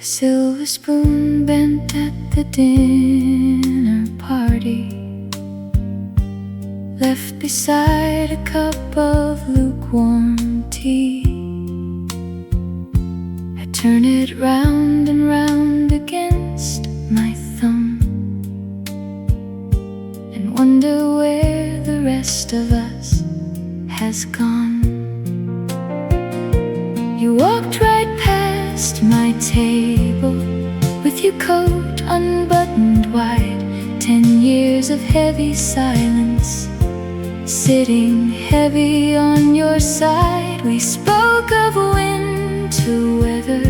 silver spoon bent at the dinner party, left beside a cup of lukewarm tea. I turn it round and round against my thumb and wonder where the rest of us has gone. You walked right past my table with your coat unbuttoned wide. 10 years of heavy silence sitting heavy on your side. We spoke of winter weather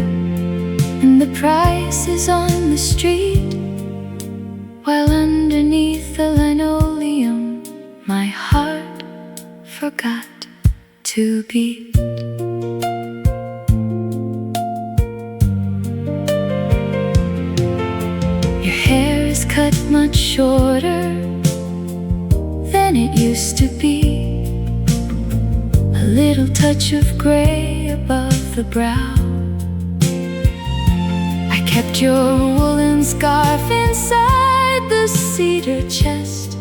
and the prices on the street, while underneath the linoleum my heart forgot to beat. Cut much shorter than it used to be, a little touch of gray above the brow. I kept your woolen scarf inside the cedar chest,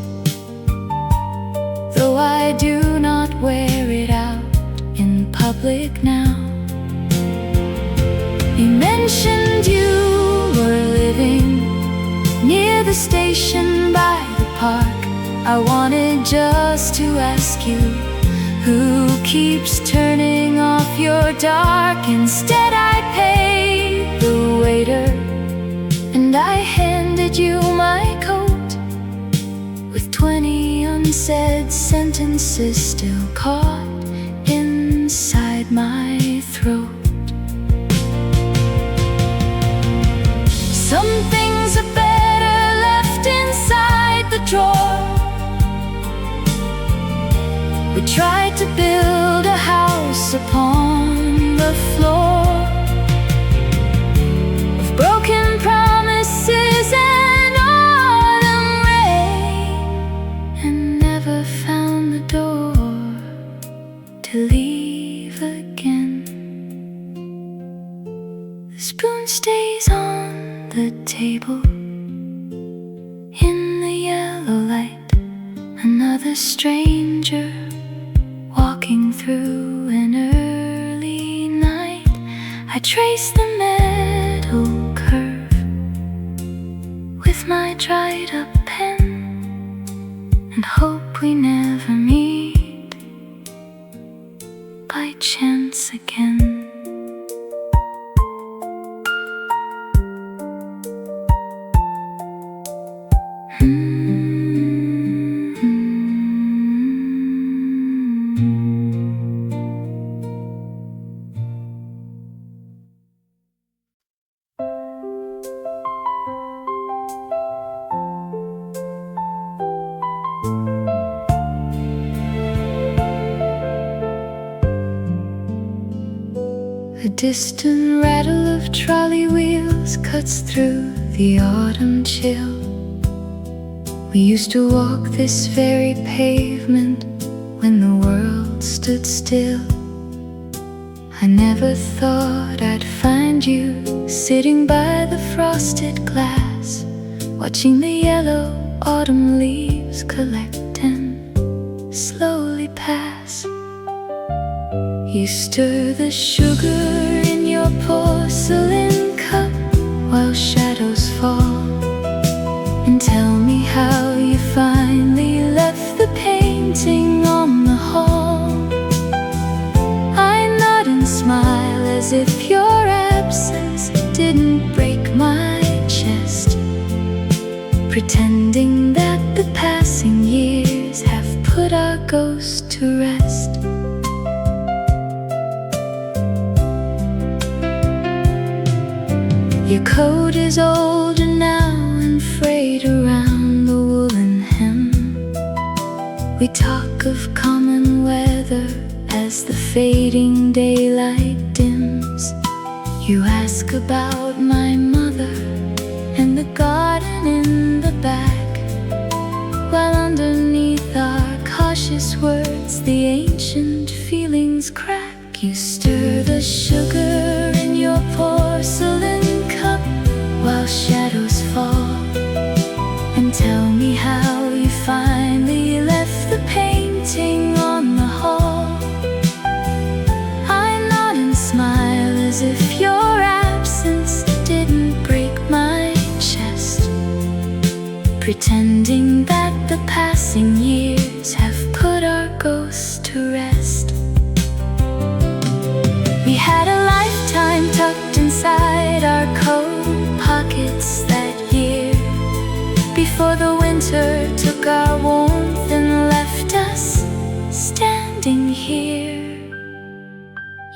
though I do not wear it out in public now. You mentioned you were living near the station by the park. I wanted just to ask you, who keeps turning off your dark? Instead I paid the waiter and I handed you my coat, with 20 unsaid sentences still caught inside my throat. Some things are better left inside the drawer. We tried to build a house upon the floor of broken promises and autumn rain, and never found the door to leave again. The spoon stays on the table in the yellow light, another stranger walking through an early night. I trace the metal curve with my dried up pen and hope we never meet by chance again. A distant rattle of trolley wheels cuts through the autumn chill. We used to walk this very pavement when the world stood still. I never thought I'd find you sitting by the frosted glass, watching the yellow autumn leaves collect and slowly pass. You stir the sugar in your porcelain cup while shadows fall, and tell me how you finally left the painting on the hall. I nod and smile as if your absence didn't break my chest, pretending that the passing years have put our ghost to rest. Your coat is older now and frayed around the woolen hem. We talk of common weather as the fading daylight dims. You ask about my mother and the garden in the back, while underneath our cautious words the ancient feelings crack. You stir the sugar in your porcelain cup while shadows fall, and tell me how you finally left the painting on the hall. I nod and smile as if your absence didn't break my chest, pretending that the passing years have put our ghosts to rest. We had a lifetime tucked inside our coat pockets that year, before the winter took our warmth and left us standing here.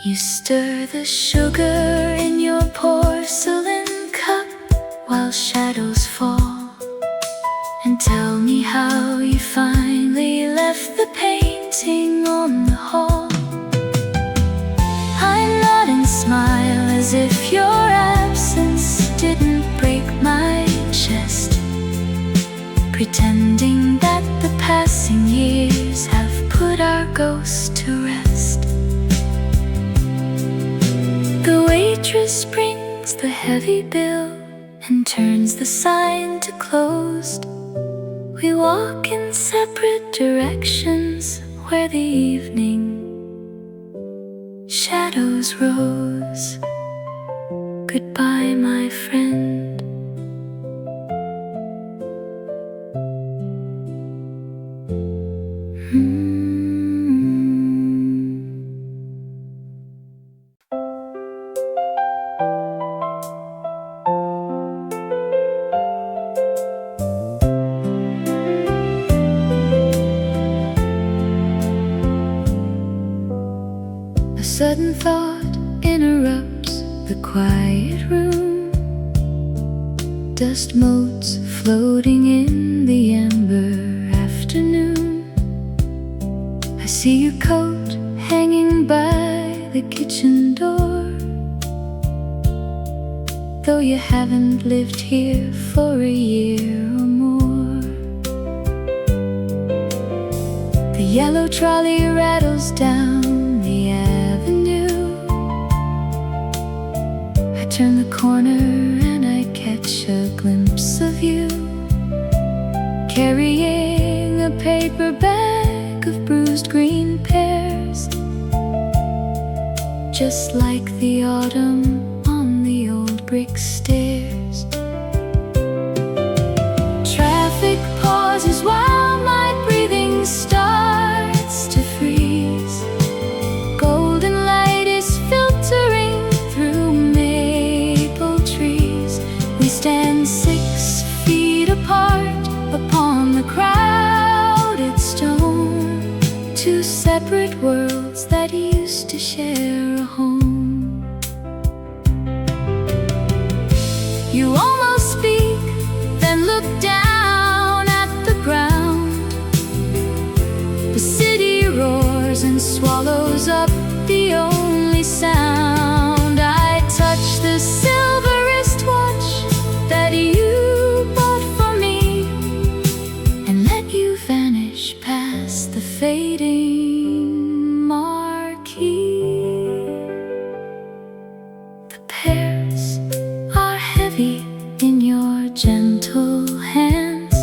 You stir the sugar in your porcelain cup while shadows fall, and tell me how you finally left the painting on the hall. I nod and smile as if your absence didn't break my chest, pretending that the passing years have put our ghosts to rest. The waitress brings the heavy bill and turns the sign to closed. We walk in separate directions where the evening shadows rose. Goodbye, my friend. A sudden thought interrupts the quiet room. Dust motes floating in the amber afternoon. I see your coat hanging by the kitchen door, though you haven't lived here for a year or more. The yellow trolley rattles down the avenue. I turn the corner and I catch a glimpse of you, carrying a paper bag of bruised green pears, just like the autumn on the old brick stairs. Traffic pauses while my breathing starts to freeze. Golden light is filtering through maple trees. We stand 6 feet apart upon the crowded stone, two separate worlds that used to share a home. You almost speak, then look down at the ground. The city roars and swallows up the only sound. I touch the silver wristwatch that you bought for me, and let you vanish past the fading marquee. The pears are heavy in your gentle hands.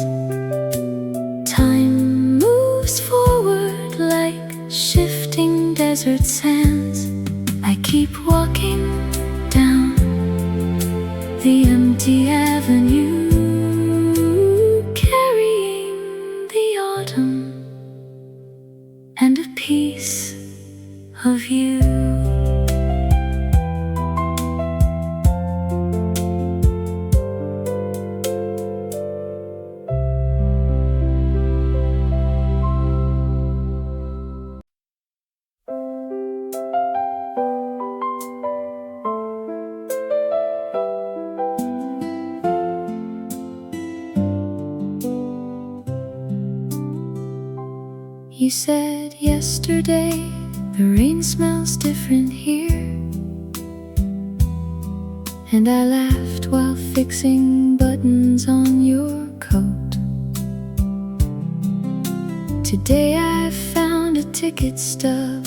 Time moves forward like shifting desert sands. I keep walking down the empty avenue, carrying the autumn and a piece of you. You said yesterday the rain smells different here, and I laughed while fixing buttons on your coat. Today I found a ticket stub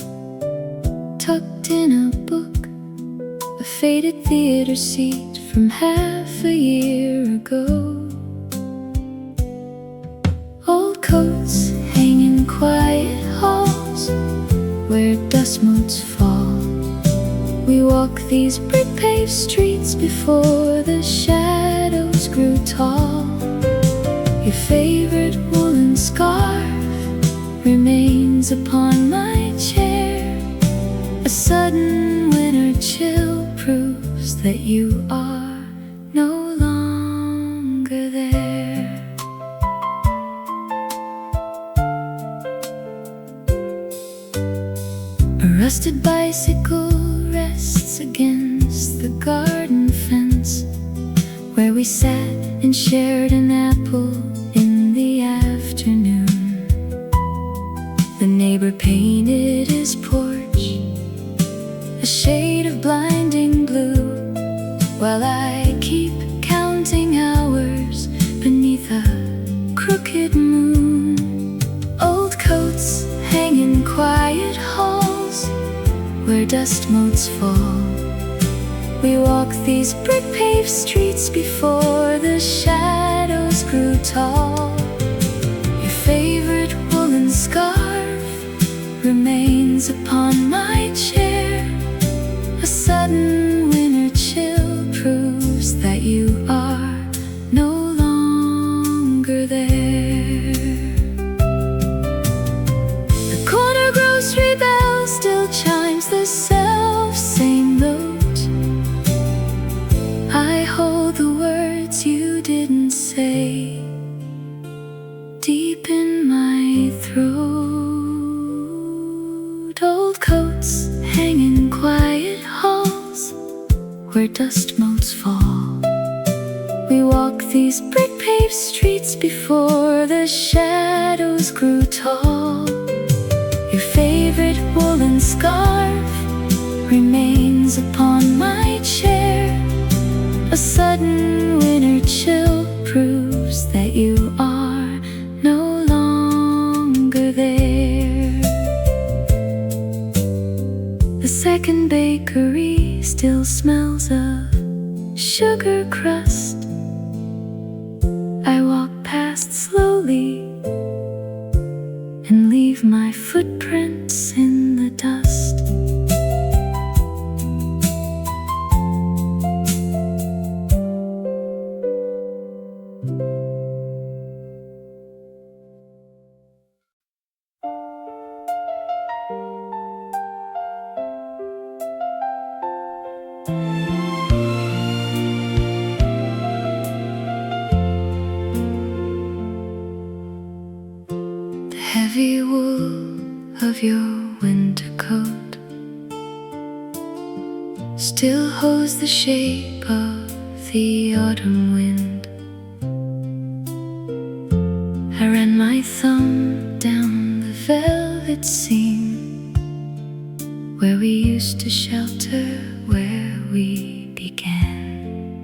tucked in a book, a faded theater seat from half a year these brick-paved streets before the shadows grew tall. Your favorite woolen scarf remains upon my chair. A sudden winter chill proves that you are no longer there. A rusted bicycle rests against the garden fence, where we sat and shared an apple in the afternoon. The neighbor painted his porch a shade of blinding blue, while I keep counting hours beneath a crooked moon. Old coats hang in quiet halls where dust motes fall. We walk these brick-paved streets before the shadows grew tall. Your favorite woolen scarf remains upon my chair. A sudden winter chill proves that you are no longer there. The corner grocery bell still chimes the self-same note. I hold the words you didn't say deep in my throat. Old coats hang in quiet halls where dust motes fall. We walk these brick-paved streets before the shadows grew tall. Your favorite woolen scarf remains upon my chair. A sudden winter chill proves that you are no longer there. The second bakery still smells of sugar crust. I walk past slowly and leave my footprints in the dust. The heavy wool of your winter coat still holds the shape of the autumn wind. I ran my thumb down the velvet seam where we used to shelter, where we began.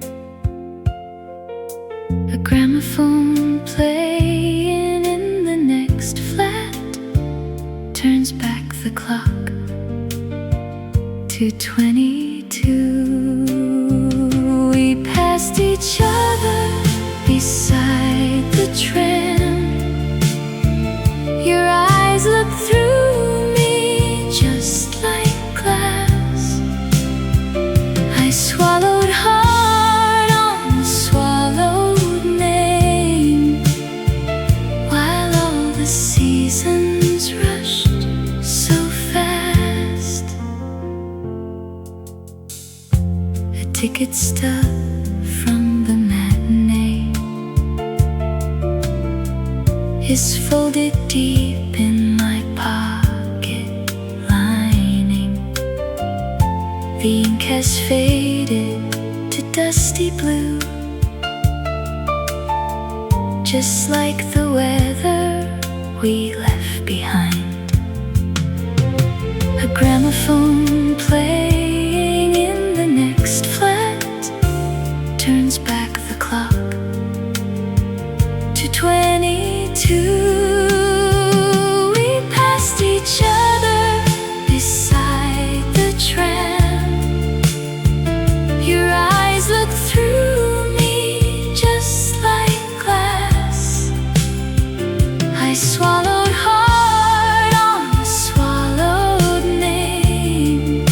A gramophone playing in the next flat turns back the clock to 22. We passed each other beside the tram. Your eyes looked through me just like glass. I swallowed hard on the swallowed name, while all the seasons rushed so fast. A ticket stub from the matinee is folded deep in my pocket lining. The ink has faded to dusty blue, just like the weather we left behind. A gramophone playing in the next flat turns back the clock to 22. We passed each other beside the tram. Your eyes looked through me just like glass. I swallowed hard on the swallowed name,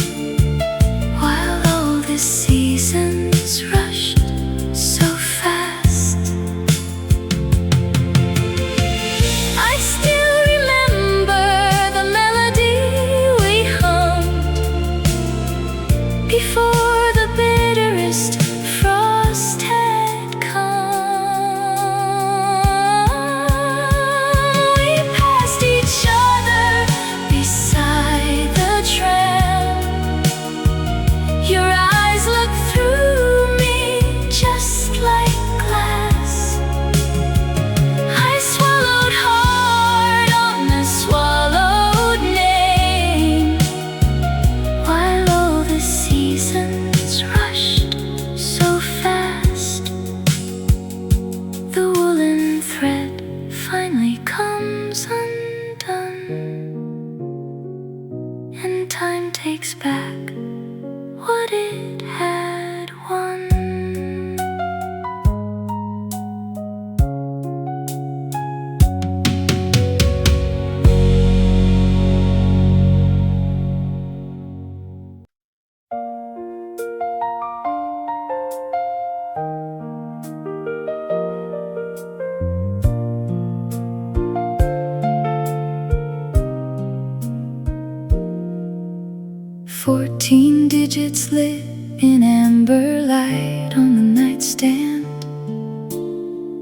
Candles lit in amber light on the nightstand,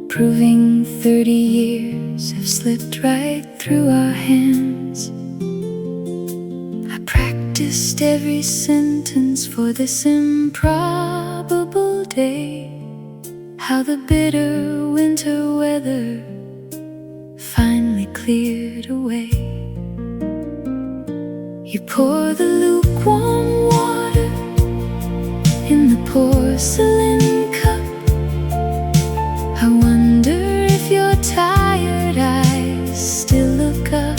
proving 30 years have slipped right through our hands. I practiced every sentence for this improbable day, how the bitter winter weather finally cleared away. You pour the lukewarm water in the porcelain cup. I wonder if your tired eyes still look up.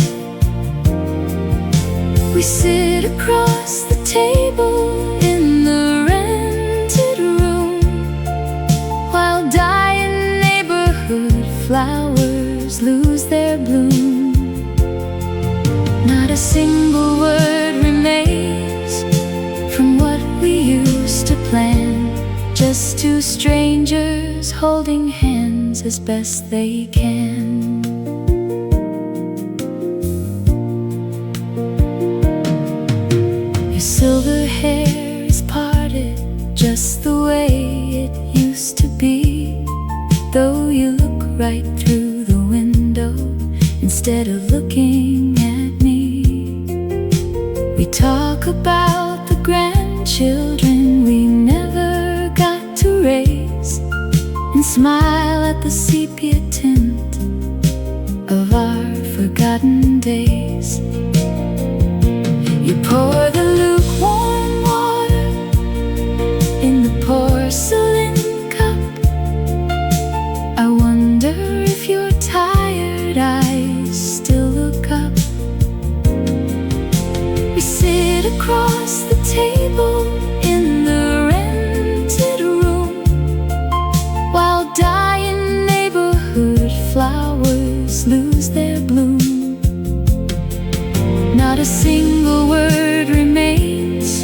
We sit across the table in the rented room, while dying neighborhood flowers lose their bloom. Not a single word remains from what we used to plan, just two strangers holding hands as best they can. Your silver hair is parted just the way it used to be, though you look right through the window instead of looking at me. We talk about the grandchildren we never got to raise, and smile at the sepia tint of our forgotten days. You pour the lukewarm water in the porcelain cup. I wonder if your tired eyes still look up. We sit across the table in the rented room, while dying neighborhood flowers lose their bloom. Not a single word remains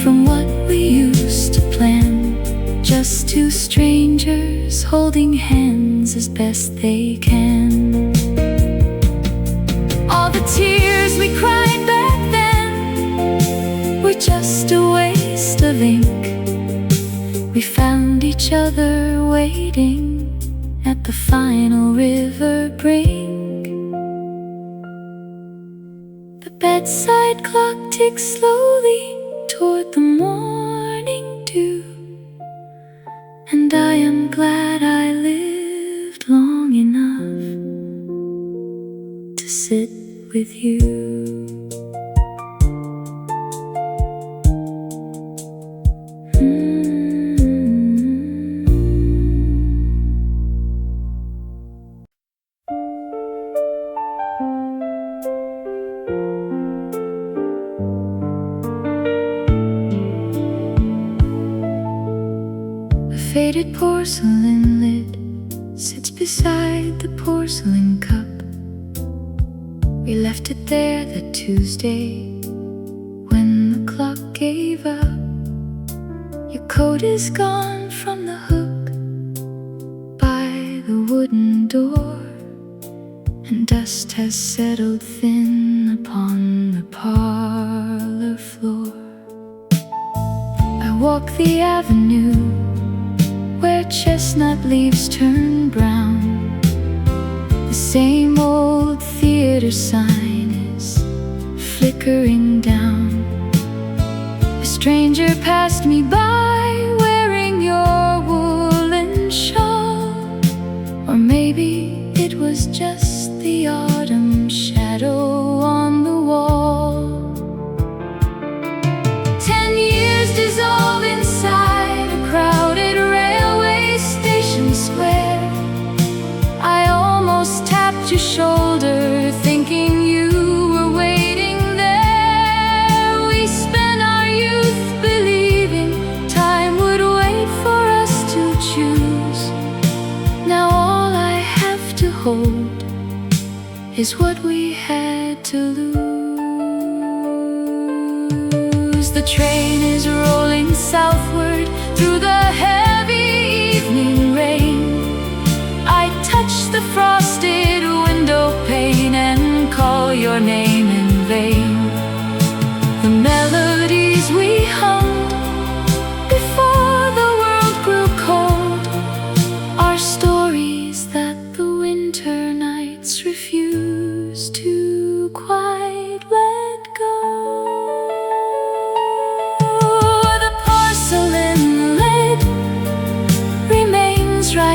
from what we used to plan, just two strangers holding hands as best they can. All the tears we cried back then were just a waste of ink. We found each other waiting at the final river brink. The bedside clock ticks slowly toward the morning dew, and I am glad I lived long enough to sit with you. Faded porcelain lid sits beside the porcelain cup. We left it there that Tuesday when the clock gave up. Your coat is gone from the hook by the wooden door, and dust has settled thin upon the parlor floor. I walk the avenue where chestnut leaves turn brown. The same old theater sign is flickering down. A stranger passed me by wearing your woolen shawl, or maybe it was just the autumn shadow on the wall. 10 years dissolve inside a crowded station square. I almost tapped your shoulder, thinking you were waiting there. We spent our youth believing time would wait for us to choose. Now all I have to hold is what we had to lose. The train is rolling southward through the heavy evening rain. I touch the frosted window pane and call your name in vain. The melodies we hummed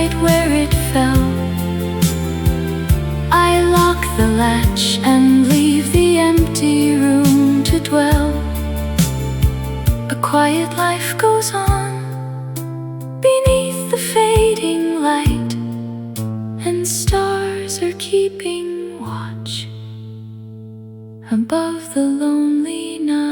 right where it fell. I lock the latch and leave the empty room to dwell. A quiet life goes on beneath the fading light, and stars are keeping watch above the lonely night.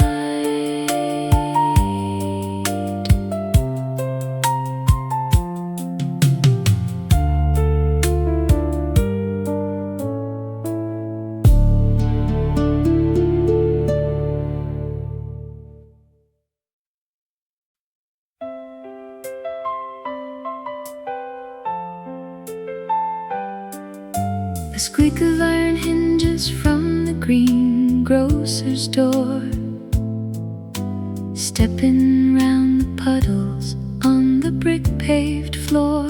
The squeak of iron hinges from the greengrocer's door, stepping round the puddles on the brick-paved floor.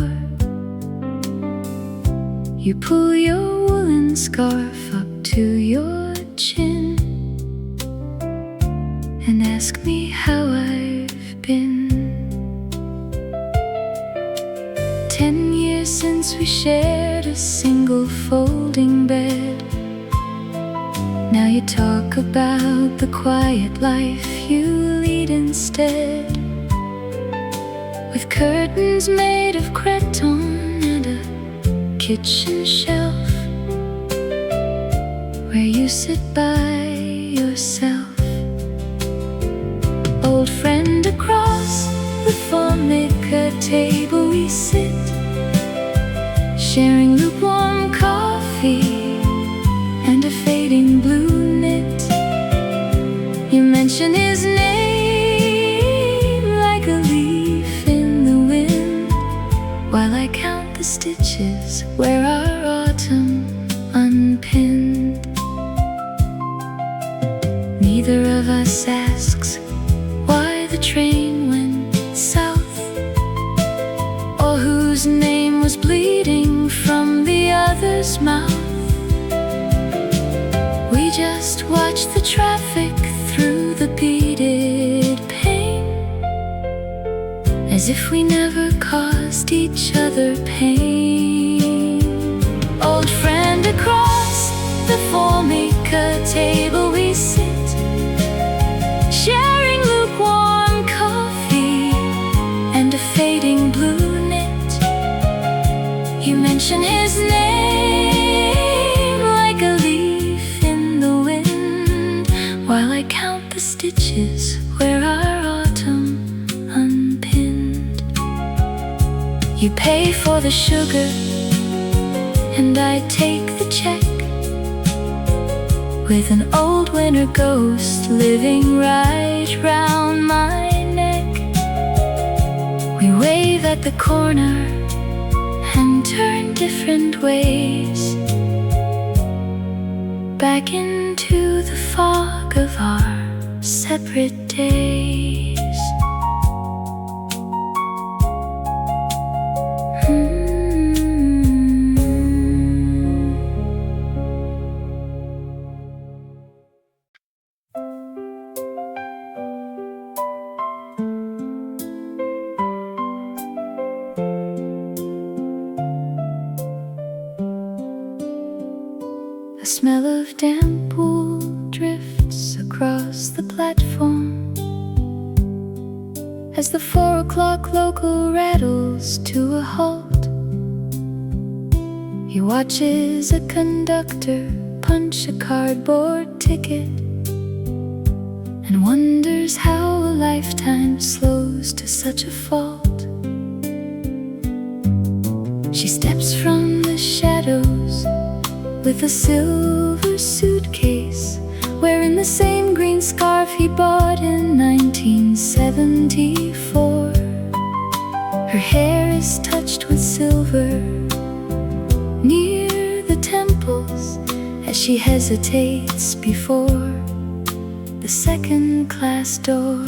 You pull your woolen scarf up to your chin and ask me how I've been. 10 years since we shared a single folding bed. Now you talk about the quiet life you lead instead, with curtains made of cretonne and a kitchen shelf where you sit by yourself. Old friend across the formica table we sit, sharing lukewarm coffee and a fading blue knit. You mention his name like a leaf in the wind, while I count the stitches where our autumn unpinned. Neither of us asks why the train went south, or whose name was bleeding from the other's mouth. We just watch the traffic through the beaded pane, as if we never caused each other pain. Old friend across the formica table we sit, sharing lukewarm coffee and a fading blue knit. You mention his name like a leaf in the wind, while I count the stitches where our autumn unpinned. You pay for the sugar and I take the check, with an old winter ghost living right round my neck. We wave at the corner and turn different ways, back into the fog of our separate days. The smell of damp wool drifts across the platform as the 4 o'clock local rattles to a halt. He watches a conductor punch a cardboard ticket and wonders how a lifetime slows to such a fault. She steps from the shadows with a silver suitcase, wearing the same green scarf he bought in 1974. Her hair is touched with silver near the temples as she hesitates before the second-class door.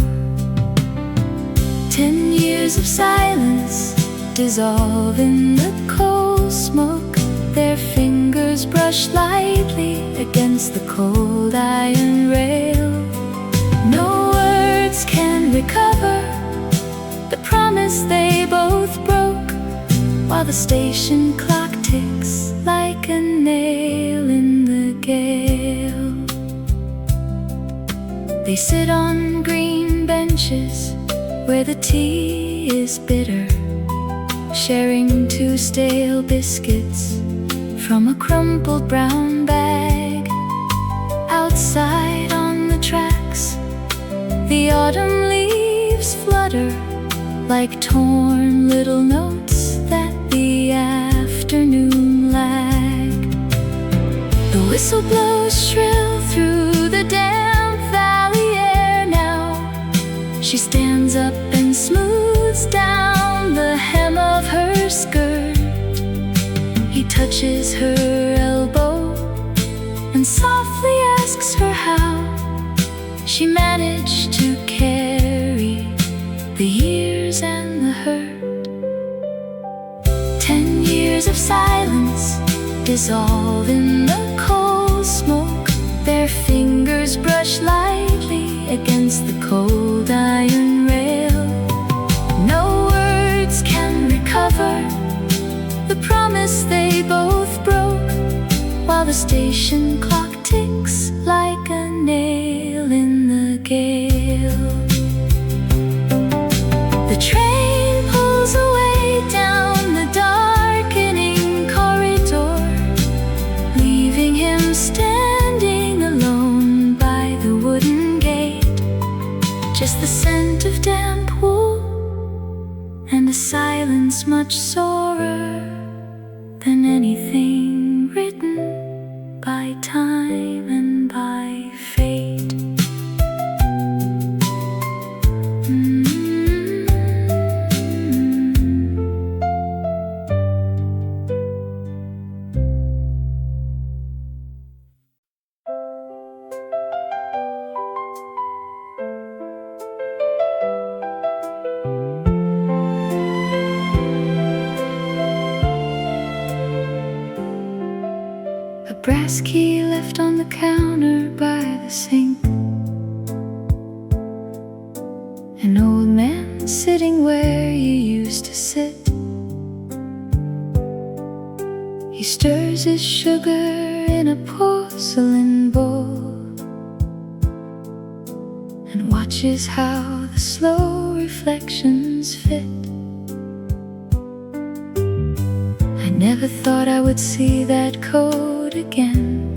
10 years of silence dissolve in the coal smoke. Their fingers brush lightly against the cold iron rail. No words can recover the promise they both broke, while while the station clock ticks like a nail in the gale. They sit on green benches where the tea is bitter, sharing 2 stale biscuits from a crumpled brown bag. Outside on the tracks, the autumn leaves flutter like torn little notes that the afternoon lag. The whistle blows shrill through the damp valley air now. She stands up and smooths down the hem of her skirt. He touches her elbow and softly asks her how she managed to carry the years and the hurt. 10 years of silence dissolve in the cold smoke. Their fingers brush lightly against the cold iron rail. No words can recover the promise they both broke, while the station clock ticks like a nail in the gale. The train pulls away down the darkening corridor, leaving him standing alone by the wooden gate. Just the scent of damp wool and a silence much sorer than anything written by time and by fate. A brass key left on the counter by the sink. An old man sitting where you used to sit. He stirs his sugar in a porcelain bowl and watches how the slow reflections fit. I never thought I would see that coat again,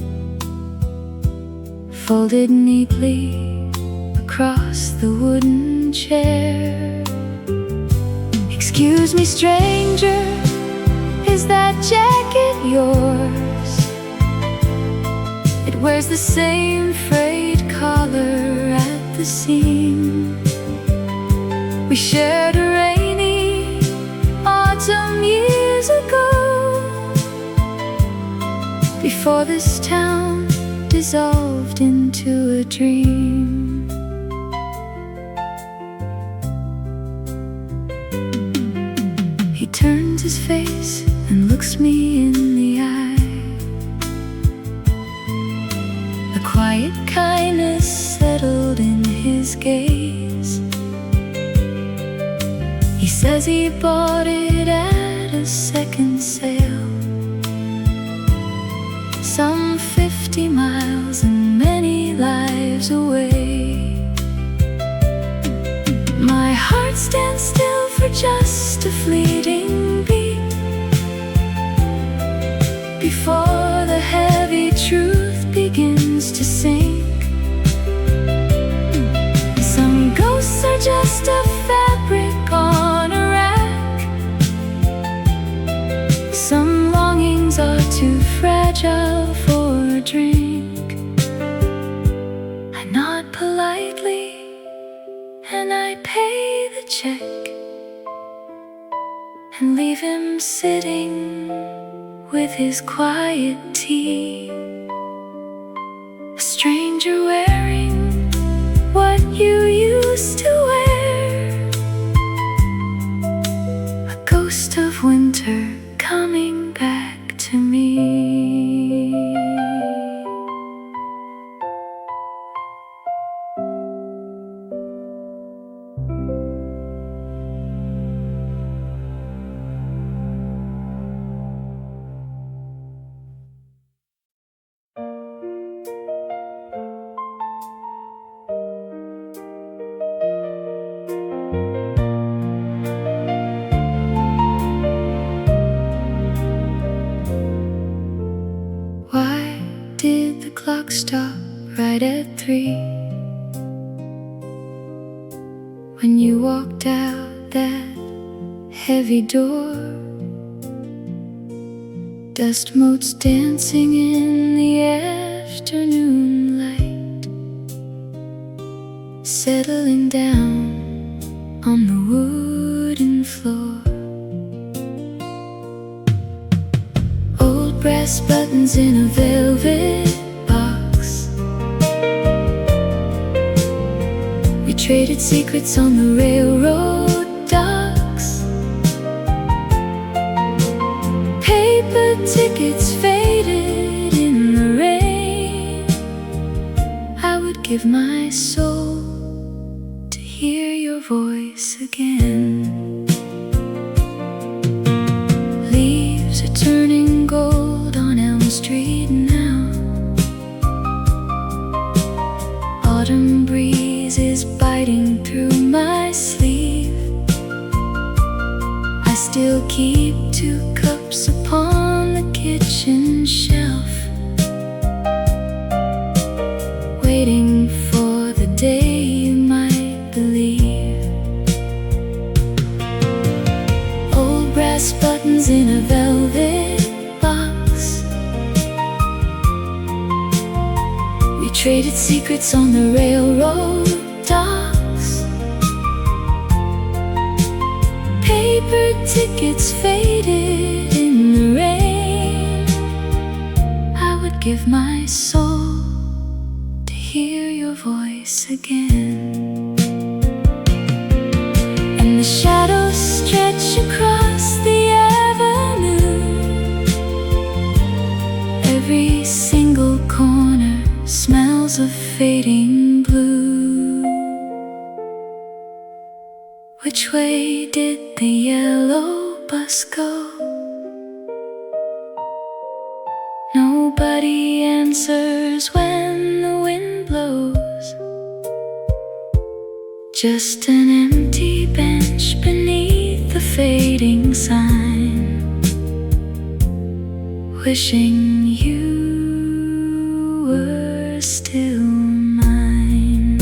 folded neatly across the wooden chair. Excuse me, stranger, is that jacket yours? It wears the same frayed collar at the seam. We shared a rainy autumn years ago, before this town dissolved into a dream. He turns his face and looks me in the eye. A quiet kindness settled in his gaze. He says he bought it at a second sale, some 50 miles and many lives away. My heart stands still for just a fleeting beat, before the heavy truth begins to sink. Some ghosts are just a fabric on a rack. Some longings are too fragile for a drink. I nod politely and I pay the check and leave him sitting with his quiet tea. A stranger wearing what you used to wear, a ghost of winter coming back to me. clock stop right at 3. When you walked out that heavy door, dust motes dancing in the afternoon light, settling down on the wooden floor. Old brass buttons in a velvet box, we traded secrets on the railroad docks. Paper tickets faded in the rain. I would give my soul to hear your voice again. Leaves are turning gold on Elm Street now. Autumn breeze is biting through my sleeve. I still keep 2 cups upon the kitchen shelf, waiting for the day you might believe. Old brass buttons in a velvet box, we traded secrets on the railroad docks. Paper tickets faded in the rain. I would give my soul to hear your voice again. And the shadows stretch across the avenue. Every single corner smells of fading blue. Which way did the yellow bus go? Nobody answers when the wind blows. Just an empty bench beneath the fading sign, wishing you were still mine.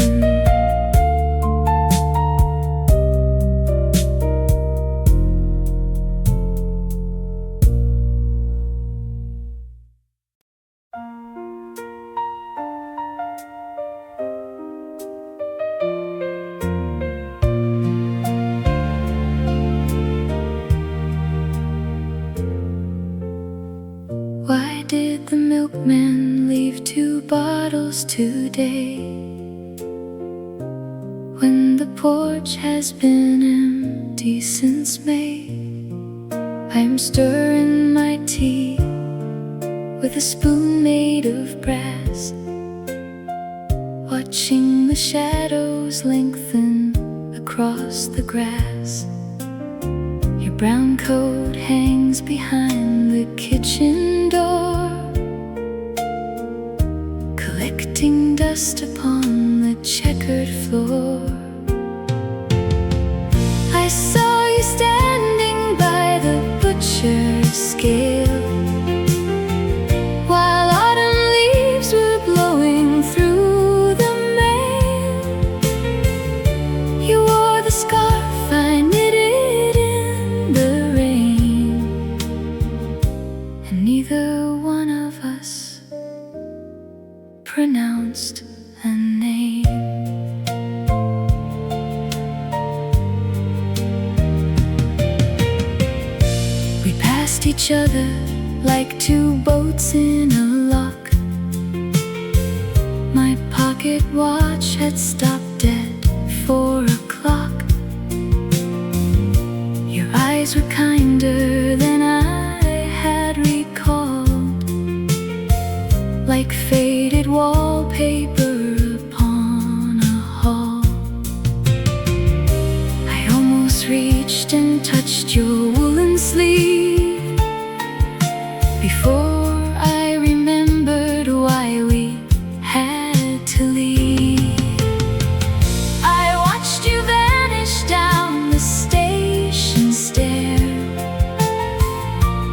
Why did the milkman leave 2 bottles today, when the porch has been empty since May? I'm stirring my tea with a spoon made of brass, watching the shadows lengthen across the grass. Your brown coat hangs behind the kitchen door, collecting dust upon the checkered floor. I saw you standing by the butcher's scale, while autumn leaves were blowing through the mail. You wore the scarf I knitted in the rain, and neither one of us pronounced a name. We passed each other like 2 boats in a lock. My pocket watch had stopped at 4 o'clock. Your eyes were kinder than I had recalled, like faded wallpaper upon a hall. I almost reached and touched your woolen sleeve before I remembered why we had to leave. I watched you vanish down the station stair,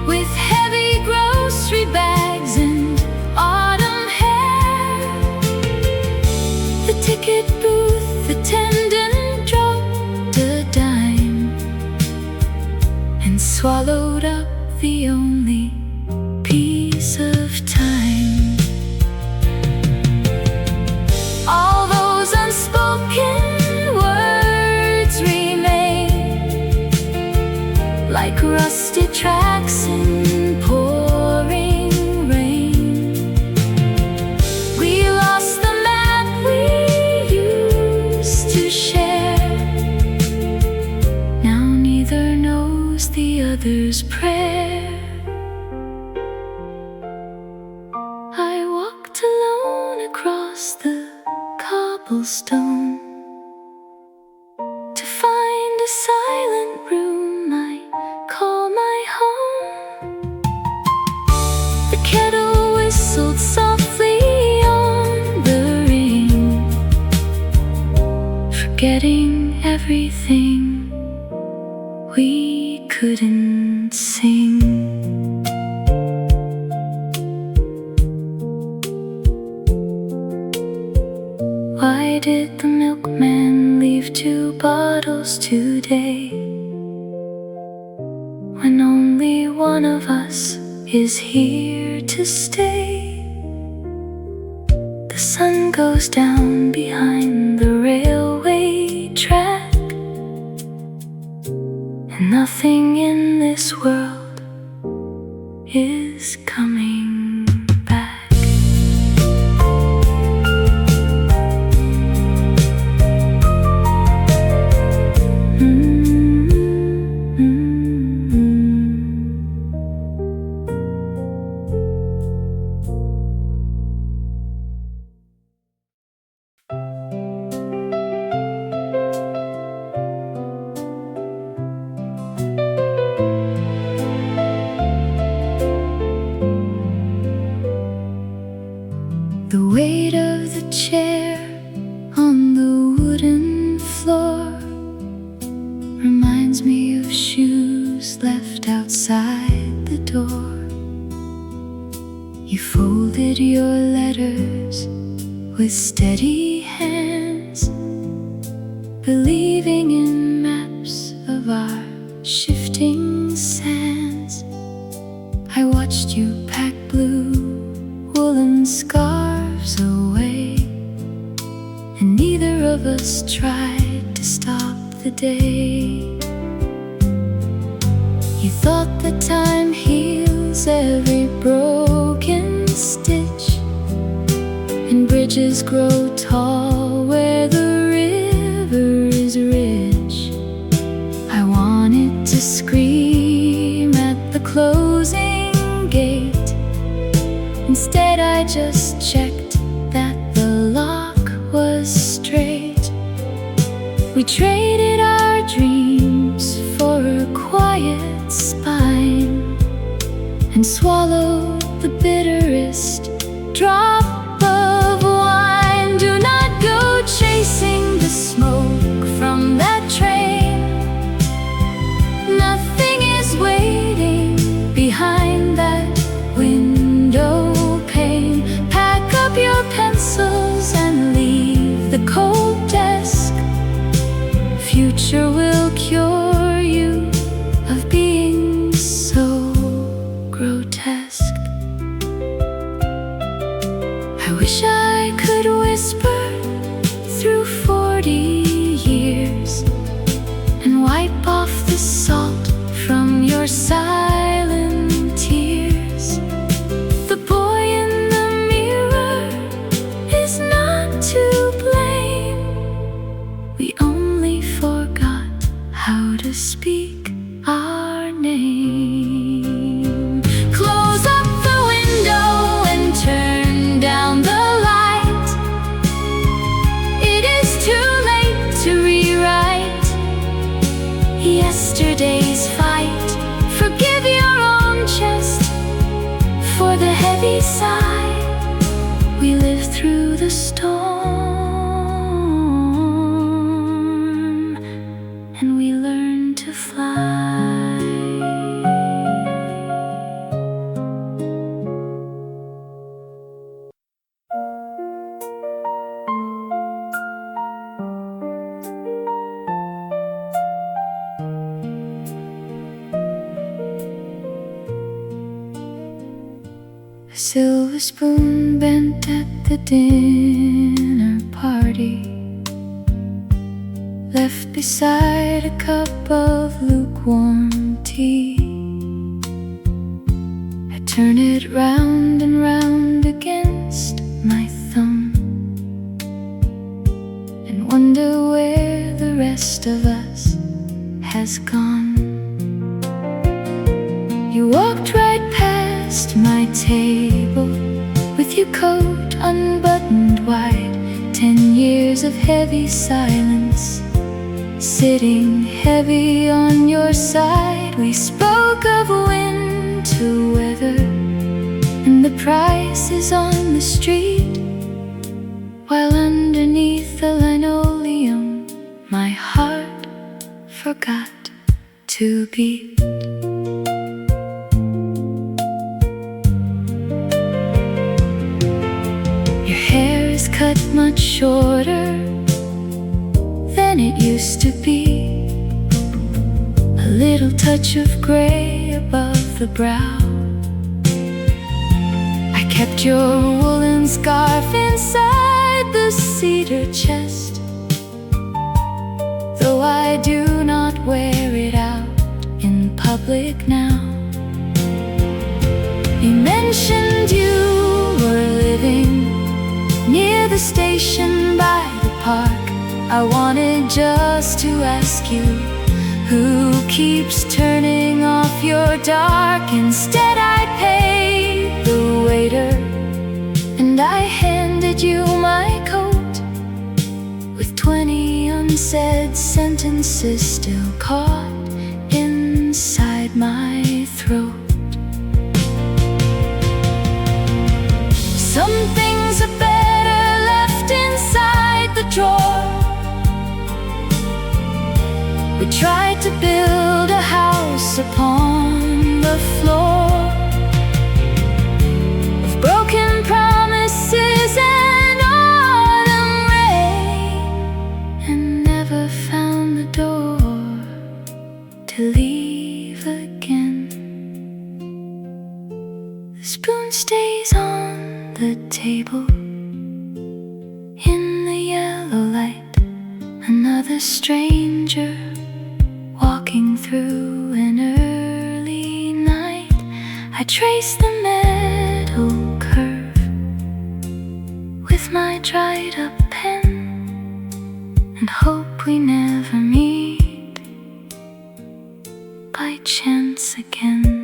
with heavy grocery bags and autumn hair. the only piece of time. All those unspoken words remain like rusty tracks in pouring rain. We lost the map we used to share. Now neither knows the other's prayer. I walked alone across the cobblestone to find a silent room I call my home. The kettle whistled softly on the ring, forgetting everything we couldn't sing. Why did the milkman leave 2 bottles today, when only one of us is here to stay? The sun goes down behind the railway track, and nothing in this world is coming back. The weight of the chair on the wooden floor reminds me of shoes left outside the door. You folded your letters with steady hands, believing in maps of our shifting sands. I watched you pack blue woolen scarves away, and neither of us tried to stop the day. You thought that time heals every broken stitch, and bridges grow tall where the river is rich. I wanted to scream at the closing gate. Instead I just checked that the lock was straight. We traded our dreams for a quiet spine, and swallowed the bitterest drop of wine. Do not go chasing the smoke from that train. Nothing is waiting behind that window pane. Pack up your pencils and leave the cold desk. Future will cure you of being so grotesque. I wish I could whisper through 40 years and wipe off the salt from your silent tears. The boy in the mirror is not to blame. We only forgot how to speak our name. Close up the window and turn down the light. It is too late to rewrite yesterday's fight. Forgive your own chest for the heavy sigh. We live through the storm, and we learn to fly. A silver spoon bent at the dinner party, left beside a cup of lukewarm tea. I turn it round and round against my thumb and wonder where the rest of us has gone. You walked right past my table with your coat unbuttoned wide. 10 years of heavy silence sitting heavy on your side. We spoke of winter weather and the prices on the street, while underneath the linoleum my heart forgot to beat. Your hair is cut much shorter than it used to be, a little touch of gray above the brow. I kept your woolen scarf inside the cedar chest, though I do not wear it out in public now. You mentioned you were living near the station by the park. I wanted just to ask you, who keeps turning off your dark? Instead I paid the waiter and I handed you my coat, with 20 unsaid sentences still caught inside my throat. Some things are better left inside the drawer. We tried to build a house upon the floor of broken promises and autumn rain, and never found the door to leave again. The spoon stays on the table in the yellow light. Another stranger walking through an early night. I trace the metal curve with my dried up pen and hope we never meet by chance again.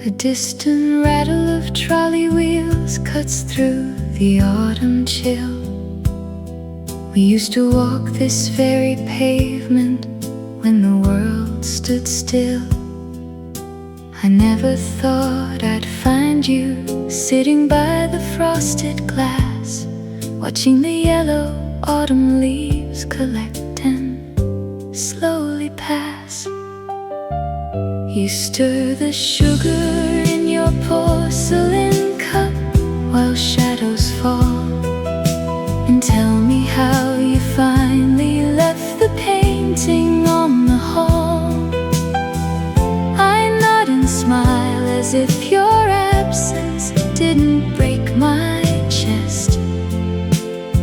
A distant rattle of trolley wheels cuts through the autumn chill. We used to walk this very pavement when the world stood still. I never thought I'd find you sitting by the frosted glass, watching the yellow autumn leaves collect and slowly pass. You stir the sugar in your porcelain cup while shadows fall, and tell me how you finally left the painting on the hall. I nod and smile as if your absence didn't break my chest,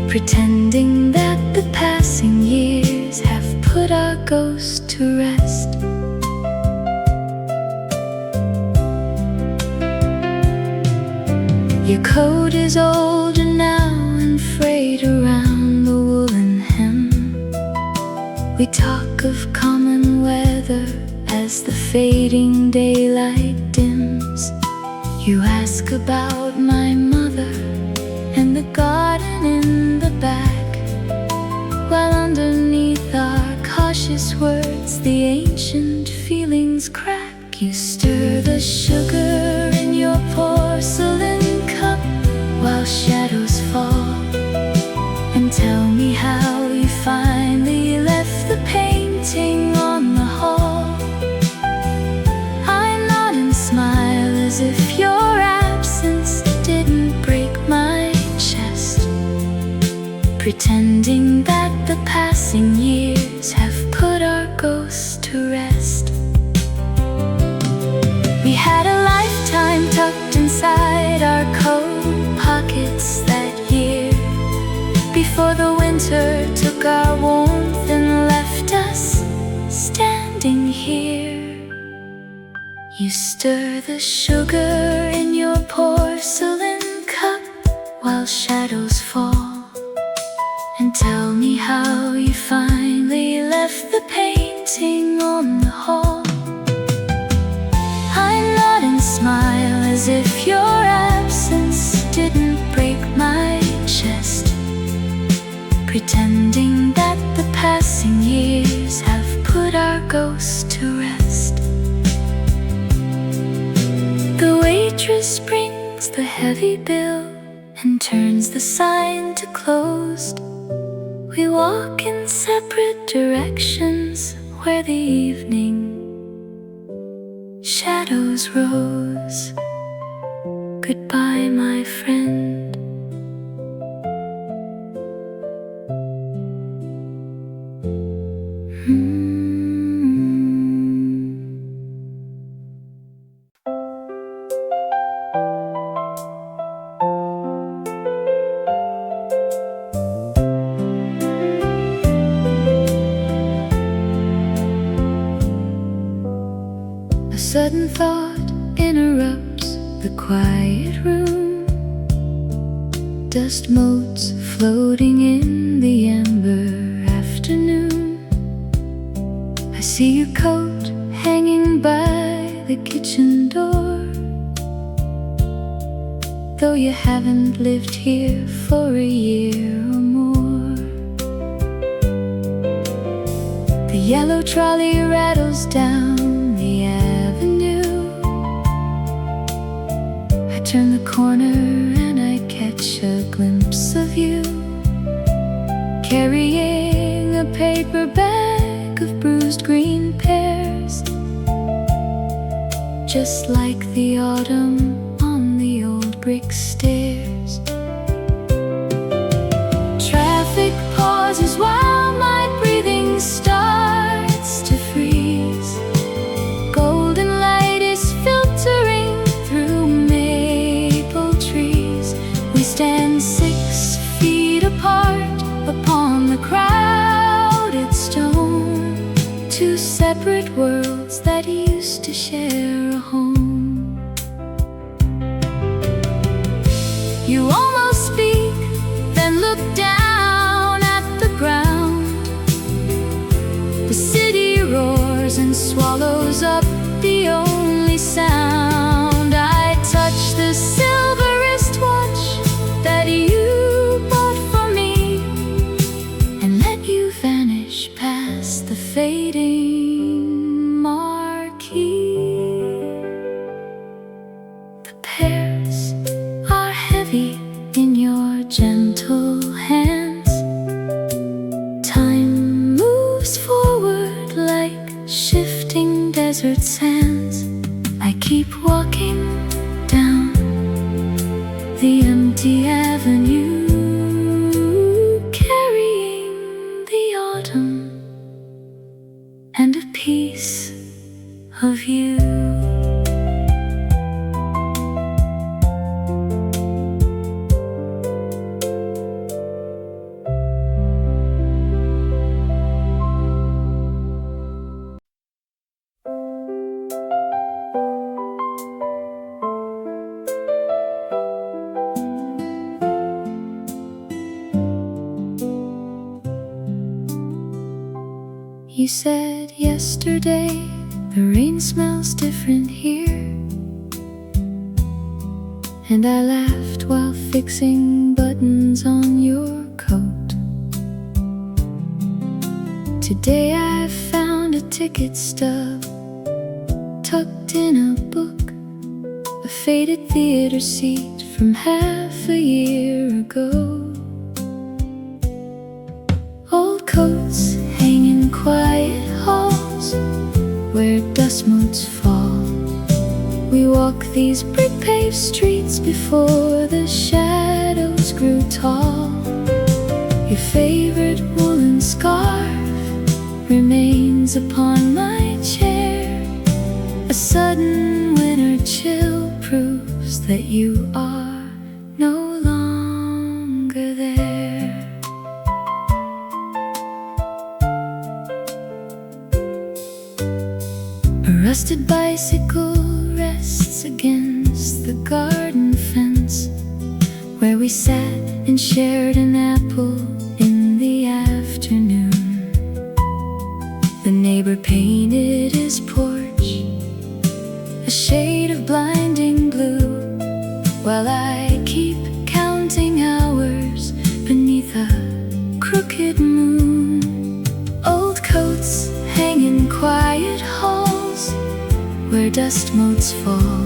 pretending that the passing years have put our ghost to rest. Your coat is older now and frayed around the woolen hem. We talk of common weather as the fading daylight dims. You ask about my mother and the garden in the back, while underneath our cautious words the ancient feelings crack. You stir the sugar in your porcelain cup pretending that the passing years have put our ghosts to rest. We had a lifetime tucked inside our coat pockets that year, before the winter took our warmth and left us standing here. You stir the sugar in your porcelain cup while shadows fall, and tell me how you finally left the painting on the hall. I nod and smile as if your absence didn't break my chest, pretending that the passing years have put our ghosts to rest. The waitress brings the heavy bill and turns the sign to closed. We walk in separate directions where the evening shadows rose. Goodbye, my friend. A sudden thought interrupts the quiet room. Dust motes floating in the amber afternoon. I see your coat hanging by the kitchen door, though you haven't lived here for a year or more. The yellow trolley rattles down the avenue. I turn the corner and I catch a glimpse of you, carrying a paper bag of bruised green pears, just like the autumn on the old brick stairs. Traffic pauses while my breathing starts to freeze. Golden light is filtering through maple trees. We stand 6 feet apart upon the crowded stone, two separate worlds that used to share a home. You almost speak, then look down at the ground. The city roars and swallows up the only sound. I touch the silver wristwatch that you bought for me, and let you vanish past the fading marquee. The pears are heavy in your gentle hands. Time moves forward like shifting desert sands. I keep walking down the empty avenue, carrying the autumn and a piece of you. You said yesterday the rain smells different here, and I laughed while fixing buttons on your coat. Today I found a ticket stub tucked in a book, a faded theater seat from half a year ago. Old coats hang in quiet halls where dust motes fall. We walk these brick-paved streets before the shadows grew tall. Your favorite woolen scarf remains upon my chair. A sudden winter chill proves that you are no longer there. A rusted bicycle rests against the garden fence, where we sat and shared an apple in the afternoon. The neighbor painted his porch a shade of blinding blue, while I keep counting hours beneath a crooked moon. Old coats hang in quiet halls where dust motes fall.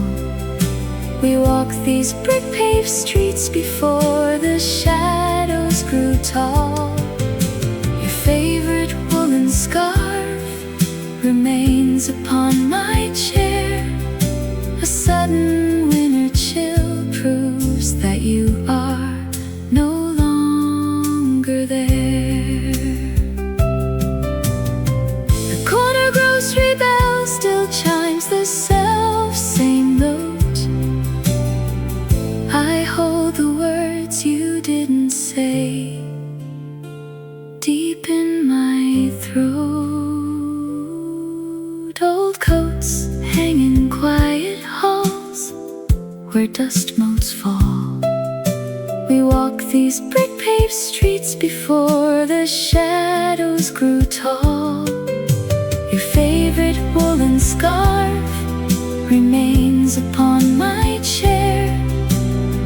We walk these brick-paved streets before the shadows grew tall. Your favorite woolen scarf remains upon my chair. A sudden winter chill proves that you are no longer there. The corner grocery bell still chimes the self-same note. I hold the words you didn't say deep in my throat. Old coats hang in quiet halls where dust motes fall. We walk these brick-paved streets before the shadows grew tall. Your favorite woolen scarf remains upon my chair.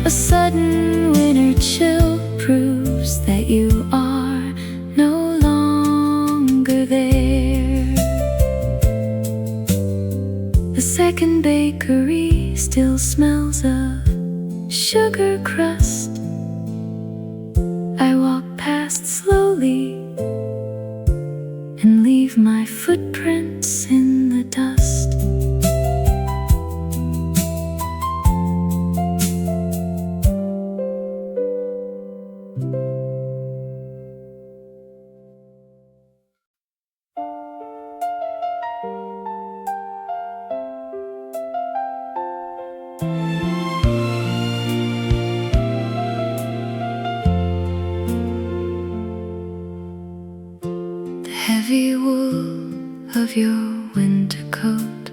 A sudden winter chill proves that you are no longer there. The second bakery still smells of sugar crust. I walk past slowly and leave my footprints in the dust. The heavy wool of your winter coat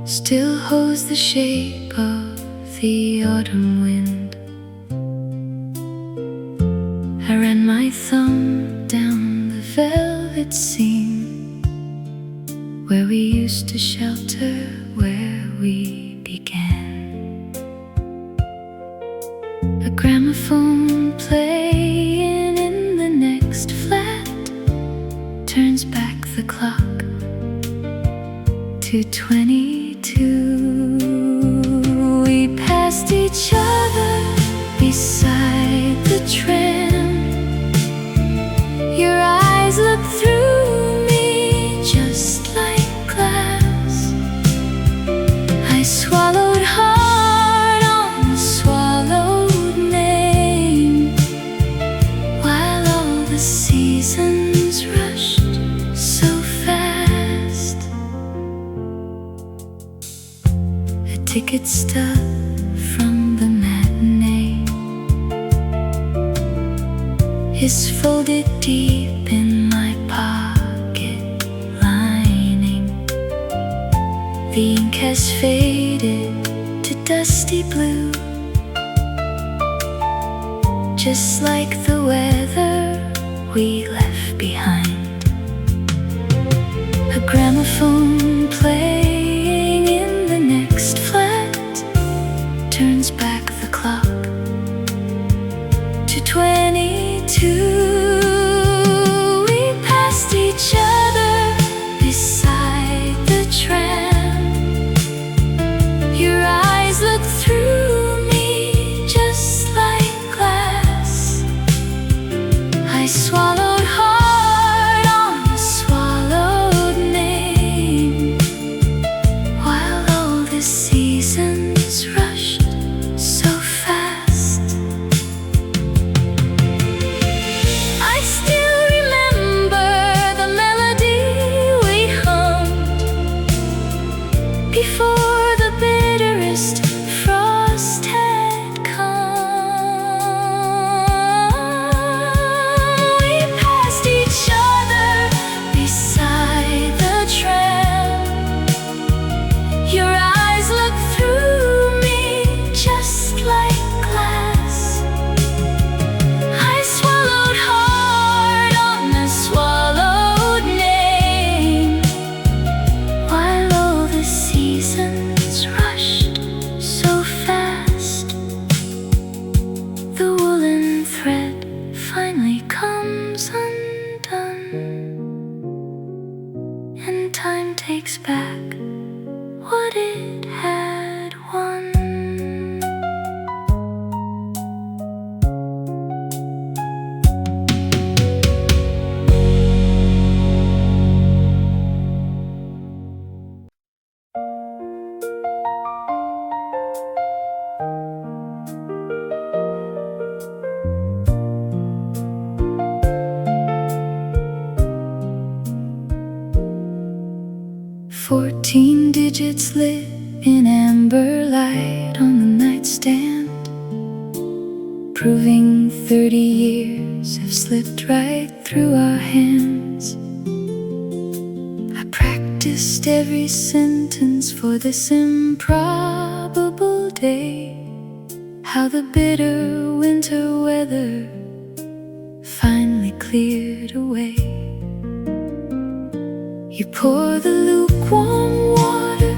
still holds the shape of the autumn wind. I ran my thumb down the velvet seam where we used to shelter, where we began. A gramophone playing in the next flat turns back the clock to 22. We passed each other beside the tram. Your eyes looked through me just like glass. I swallowed hard on the swallowed name, while all the seasons rushed so fast. A ticket stub from the matinee is folded deep in my pocket lining. The ink has faded to dusty blue, just like the weather we left behind. A gramophone playing in the next flat turns back the clock to 22. We passed each other beside the tram. Your eyes looked through me just like glass. I swallowed hard Candles lit in amber light on the nightstand, proving 30 years have slipped right through our hands. I practiced every sentence for this improbable day, how the bitter winter weather finally cleared away. You pour the lukewarm water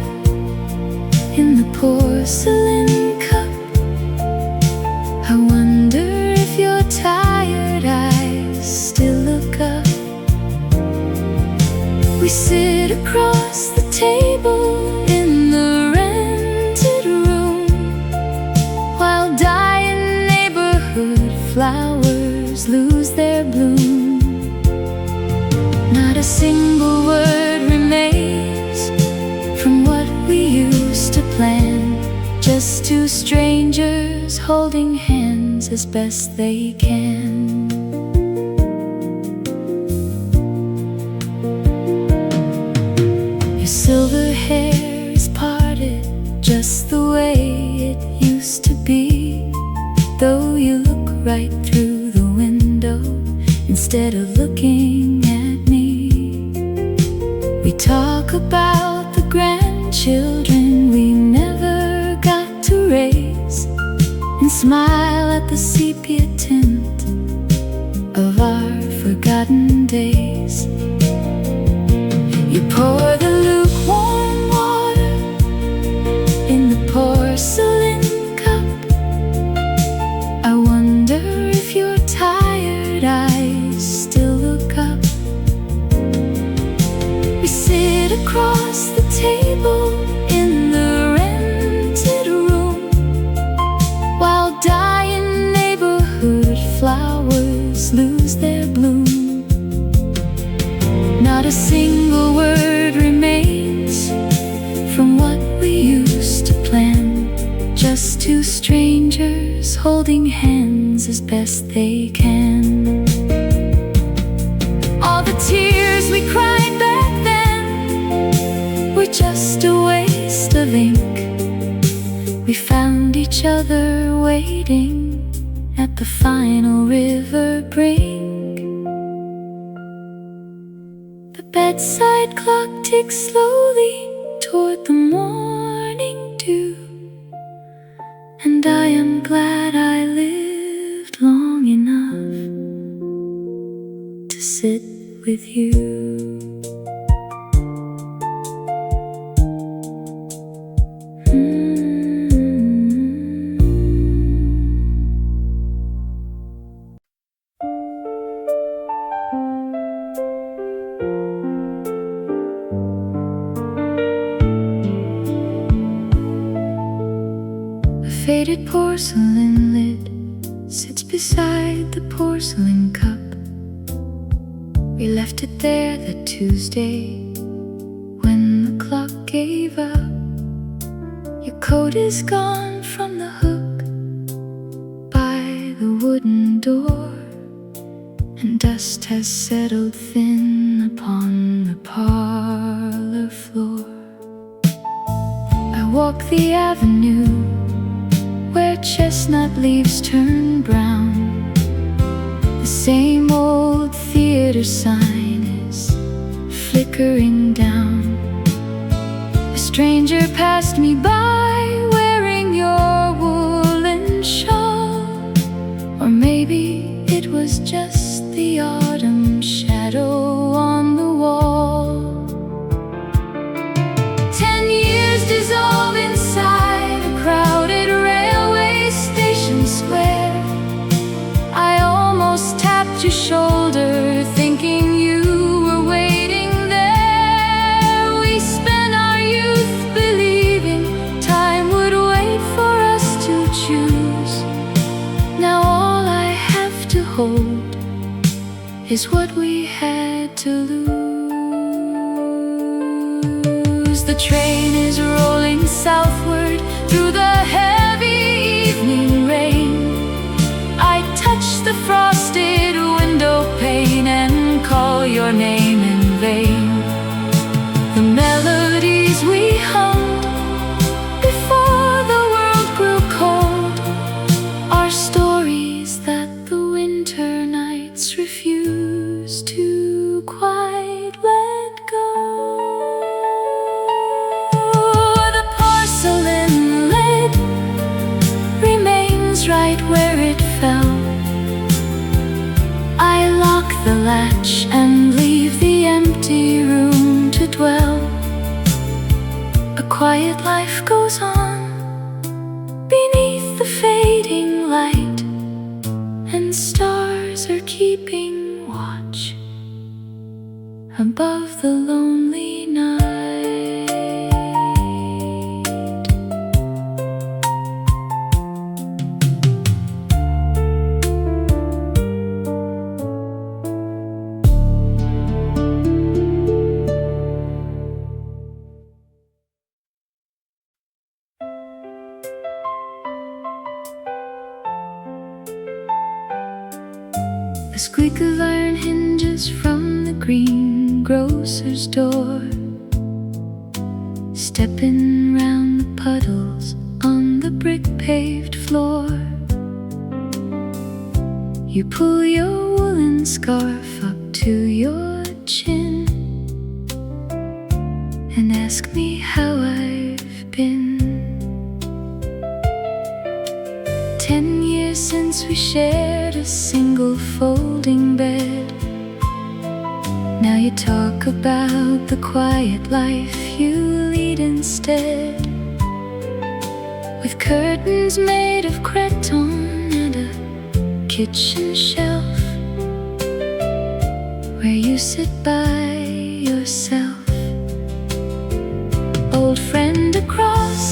in the porcelain cup. I wonder if your tired eyes still look up. We sit across the table in the rented room, while dying neighborhood flowers lose their bloom. Not a single word remains from what we used to plan, just two strangers holding hands as best they can. Your silver hair is parted just the way it used to be, though you look right through the window instead of looking at me. We talk about the grandchildren we never got to raise, and smile at the sepia tint of our forgotten days. You pour the lukewarm water in the porcelain cup. I wonder if your tired eyes still look up. We sit across the table in the rented room, while dying neighborhood flowers lose their bloom. Not a single word remains from what we used to plan, just two strangers holding hands as best they can. All the tears we cried back then were just a waste of ink. We found each other waiting at the final river brink. The bedside clock ticks slowly toward the morning dew, and I am glad I lived long enough to sit with you. Faded porcelain lid sits beside the porcelain cup. We left it there that Tuesday when the clock gave up. Your coat is gone from the hook by the wooden door, and dust has settled thin upon the parlor floor. I walk the avenue where chestnut leaves turn brown. The same old theater sign is flickering down. A stranger passed me by wearing your woolen shawl, or maybe it was just the autumn shadow on the wall. 10 years dissolve inside a crowded station square. I almost tapped your shoulder, thinking you were waiting there. We spent our youth believing time would wait for us to choose. Now all I have to hold is what we had to lose. The train is rolling southward through the evening rain. I touch the frosted window pane and call your name in vain. The melodies we hummed latch and leave the empty room to dwell. A quiet life goes on beneath the fading light, and stars are keeping watch above the lonely night. A squeak of iron hinges from the greengrocer's door, stepping round the puddles on the brick-paved floor. You pull your woolen scarf up to your chin and ask me how I've been. 10 years since we shared a single folding bed. Now you talk about the quiet life you lead instead, with curtains made of cretonne and a kitchen shelf where you sit by yourself. Old friend across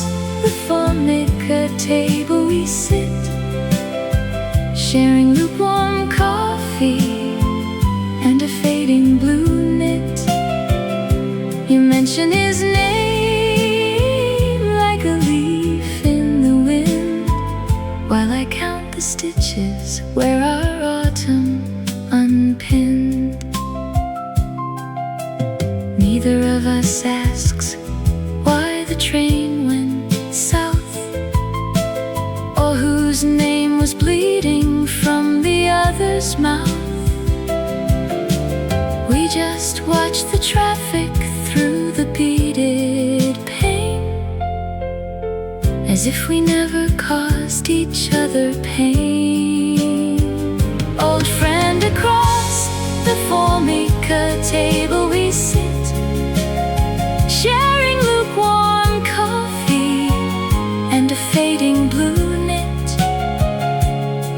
the formica table we sit, sharing lukewarm coffee and a fading blue knit. You mention his name like a leaf in the wind, while I count the stitches where our autumn unpinned. Neither of us asks why the train went south, or whose name was bleeding from the other's mouth. We just watch the traffic through the beaded pane, as if we never caused each other pain. Old friend across the formica table we sit, sharing lukewarm coffee and a fading blue knit.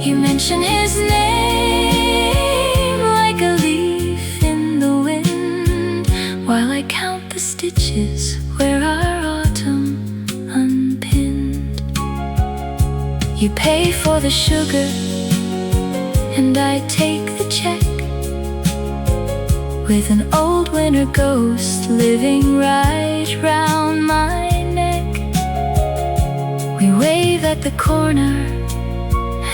You mention his name like a leaf in the wind, while I count the stitches where our autumn unpinned. You pay for the sugar and I take the check, with an old winter ghost living right round my neck. We wave at the corner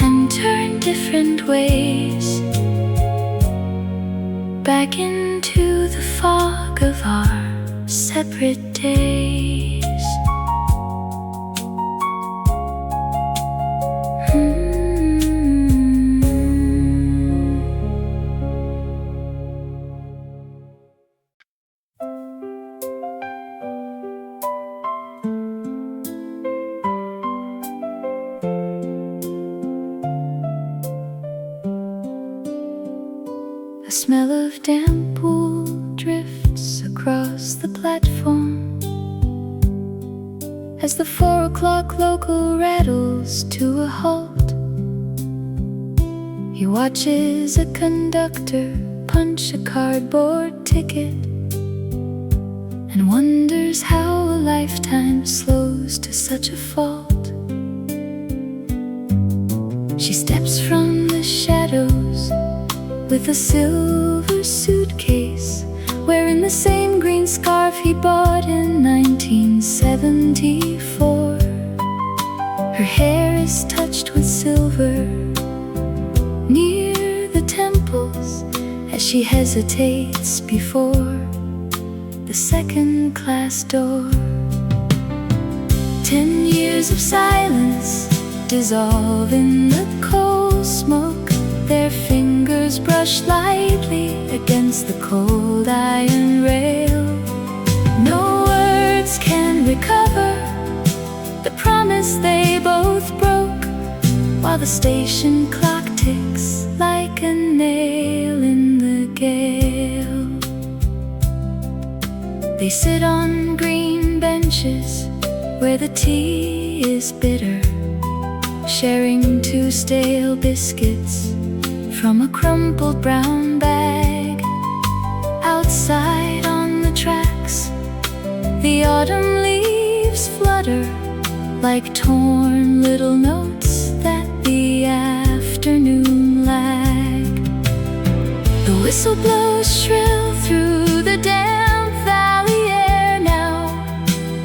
and turn different ways, back into the fog of our separate days. A smell of damp wool drifts across the platform as the 4 o'clock local rattles to a halt. He watches a conductor punch a cardboard ticket and wonders how a lifetime slows to such a fault. She steps from the shadows with a silver suitcase, wearing the same green scarf he bought in 1974. Her hair is touched with silver near the temples as she hesitates before the second-class door. 10 years of silence dissolve in the coal smoke. Their fingers brush lightly against the cold iron rail. No words can recover the promise they both broke, while the station clock ticks like a nail in the gale. They sit on green benches where the tea is bitter, sharing 2 stale biscuits from a crumpled brown bag. Outside on the tracks, the autumn leaves flutter like torn little notes that the afternoon lag. The whistle blows shrill through the damp valley air now.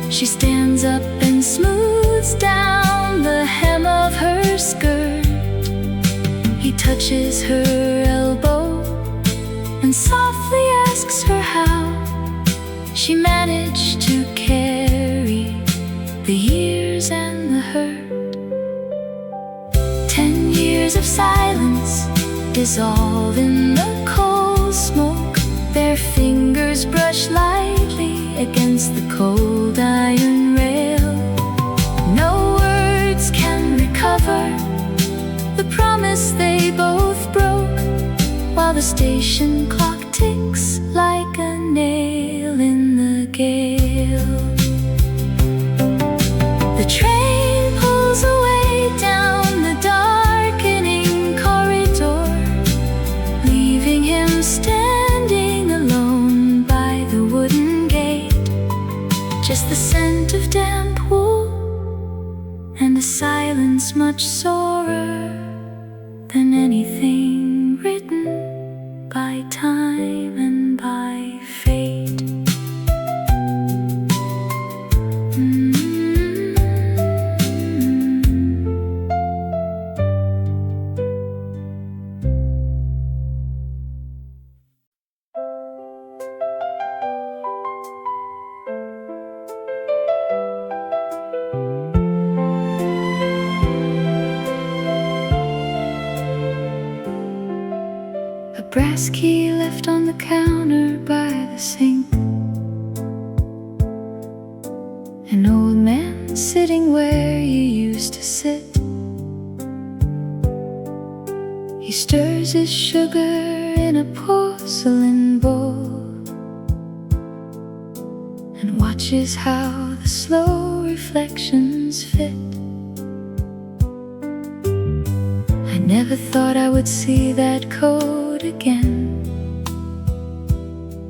She stands up and smooths down the hem of her skirt. He touches her elbow and softly asks her how she managed to carry the years and the hurt. 10 years of silence dissolve in the cold smoke. Their fingers brush lightly against the cold iron rail. No words can recover the promise they both broke, while the station clock ticks like a nail in the gale. The train pulls away down the darkening corridor, leaving him standing alone by the wooden gate. Just the scent of damp wool and a silence much sorer than anything written by time and by fate. A brass key left on the counter by the sink. An old man sitting where you used to sit. He stirs his sugar in a porcelain bowl and watches how the slow reflections fit. I never thought I would see that coat again,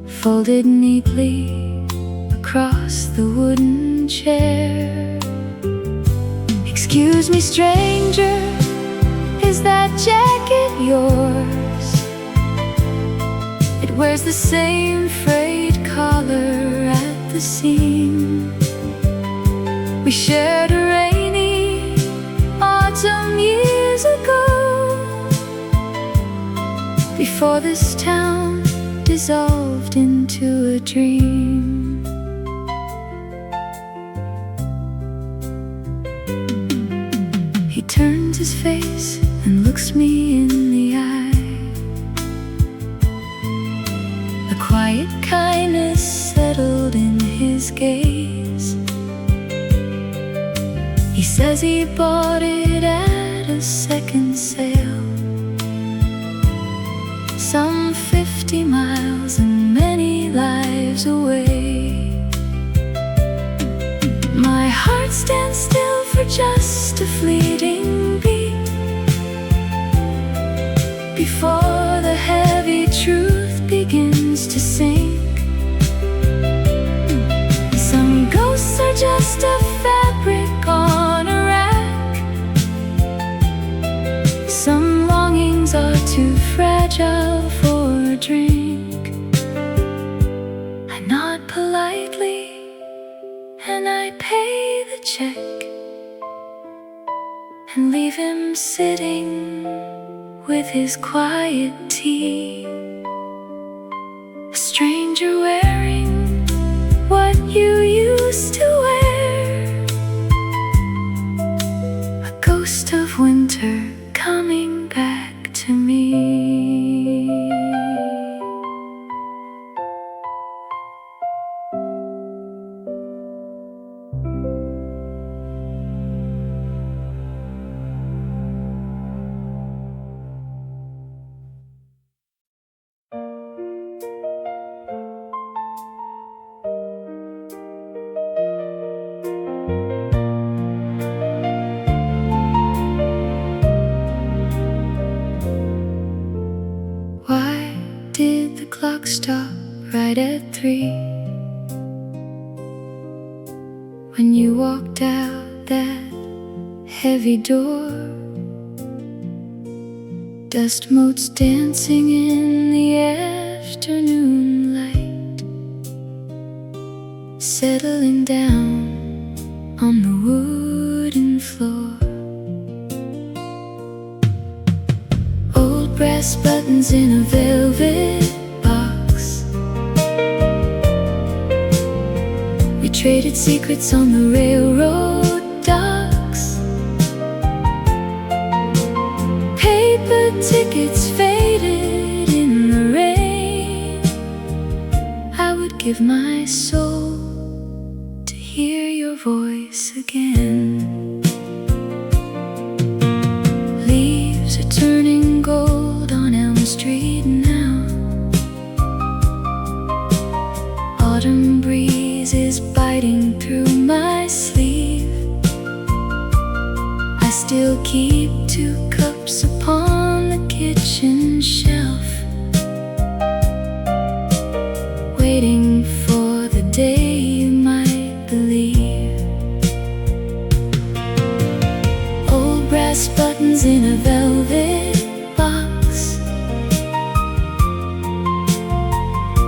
folded neatly across the wooden chair. Excuse me, stranger, is that jacket yours? It wears the same frayed collar at the seam. We shared a rainy autumn years ago, before this town dissolved into a dream. He turns his face and looks me in the eye. A quiet kindness settled in his gaze. He says he bought it at a second sale, some 50 miles and many lives away. My heart stands still for just a fleeting beat, before the heavy truth begins to sink. Some ghosts are just a fabric on a rack. Some longings are too fragile for a drink. I nod politely and I pay the check and leave him sitting with his quiet tea. A stranger wearing what you used to wear, a ghost of winter coming back to me. right at 3. When you walked out that heavy door, dust motes dancing in the afternoon light, settling down on the wooden floor. Old brass buttons in a velvet box, we traded secrets on the railroad docks. Paper tickets faded in the rain. I would give my soul to hear your voice again. Leaves are turning gold on Elm Street now. Autumn breeze is biting through my sleeve. I still keep 2 cups upon the kitchen shelf, waiting for the day you might believe. Old brass buttons in a velvet box,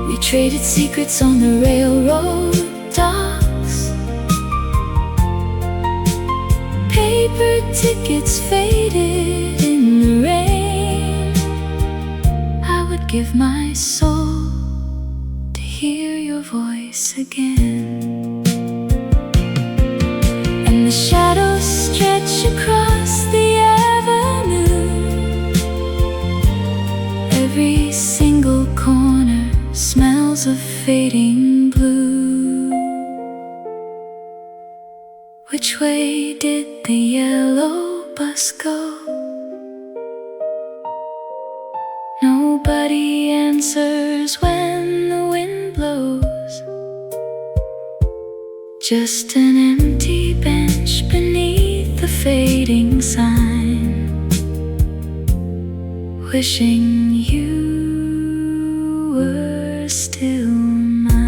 we traded secrets on the railroad docks. Paper tickets faded in the rain. I would give my soul to hear your voice again. And the shadows stretch across the avenue. Every single corner smells of fading blue. Which way did the yellow bus go? Nobody answers when the wind blows. Just an empty bench beneath the fading sign, wishing you were still mine.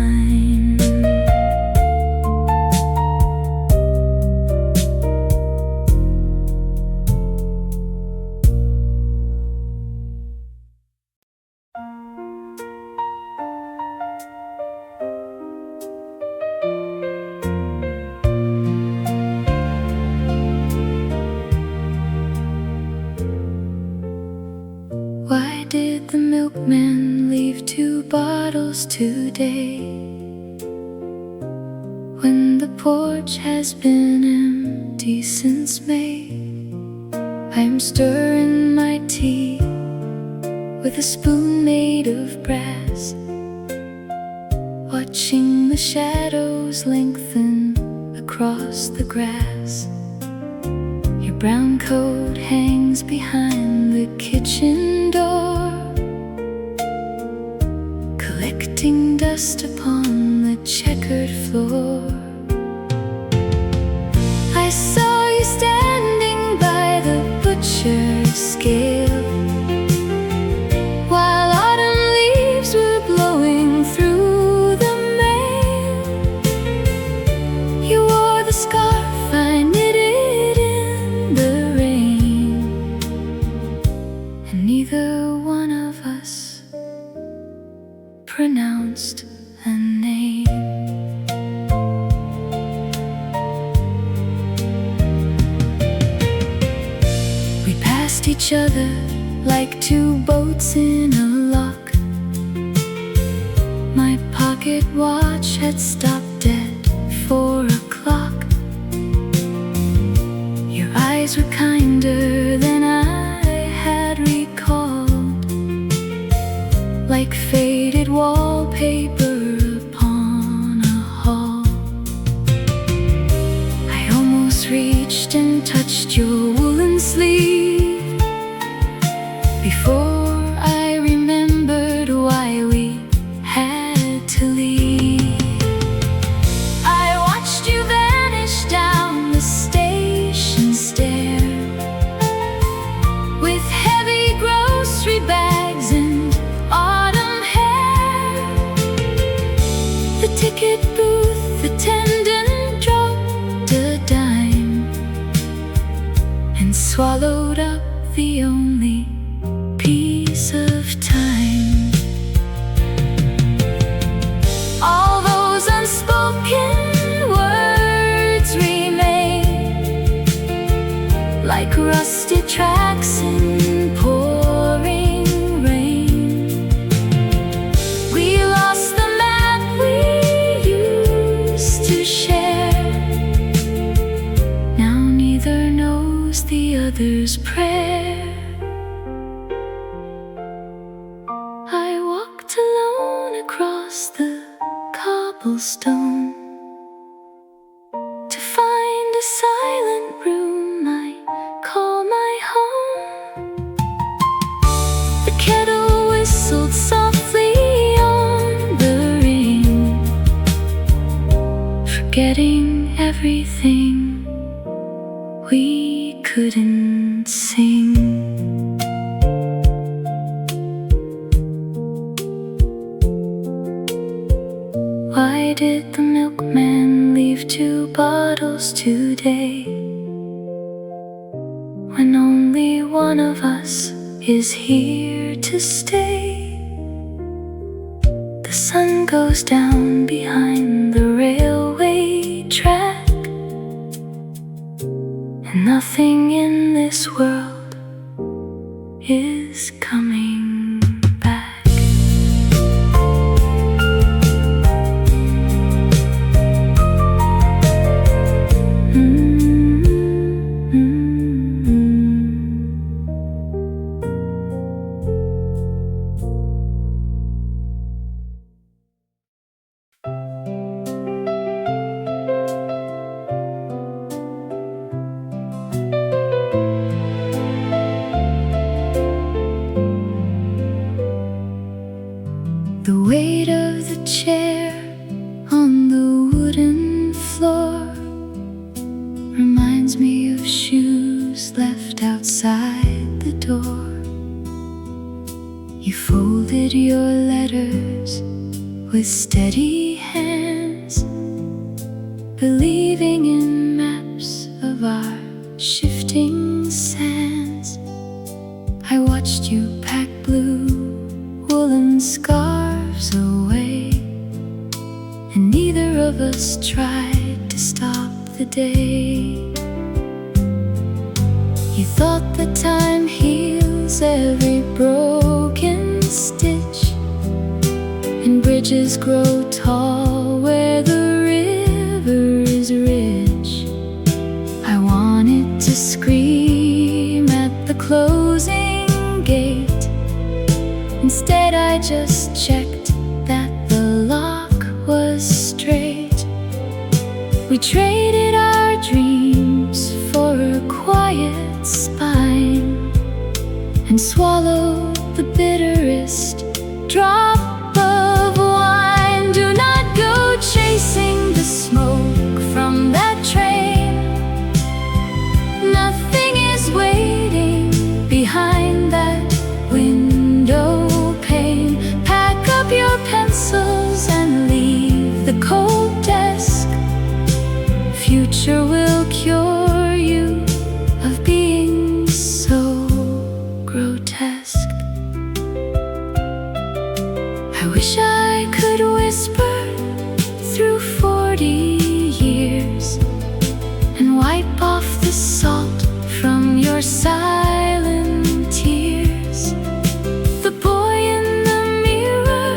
Why did the milkman leave 2 bottles today, when the porch has been empty since May? I'm stirring my tea with a spoon made of brass, watching the shadows lengthen across the grass. Your brown coat hangs behind the kitchen door, collecting dust upon the checkered floor. I saw you standing by the butcher's scale, while autumn leaves were blowing through the mail. You wore the scarf I knitted in the rain, and neither one of us pronounced a name. We passed each other like 2 boats in a lock. My pocket watch had stopped at 4 o'clock. Your eyes were kinder than I had recalled, like faded wallpaper upon a hall. I almost reached and touched your woolen sleeve before I remembered why we had to leave. I watched you vanish down the station stair, with heavy grocery bags and autumn hair. swallowed up the only piece of time. All those unspoken words remain like rusted tracks in pouring rain. We lost the map we used to share. Now neither knows the other's prayer. I walked alone across the cobblestone to find a silent room I call my home. The kettle whistled softly on the ring, forgetting everything we couldn't sing. Why did the milkman leave 2 bottles today, when only one of us is here to stay? The sun goes down behind the railway track, and nothing in this world is coming back. The weight of the chair on the wooden floor reminds me of shoes left outside the door. You folded your letters with steady hands, believing in maps of our shifting sands. I watched you pack blue woolen scarves away, and neither of us tried to stop the day. You thought that time heals every broken stitch, and bridges grow tall where the river is rich. I wanted to scream at the closing gate. Instead I just checked that the lock was straight. We traded our dreams for a quiet spine, and swallowed the bitterest drop of wine. Do not go chasing the smoke from that train. Nothing is waiting behind that window pane. Pack up your pencils and leave the cold desk. Future will cure you of being so grotesque. I wish I could whisper through 40 years and wipe off the salt from your silent tears. The boy in the mirror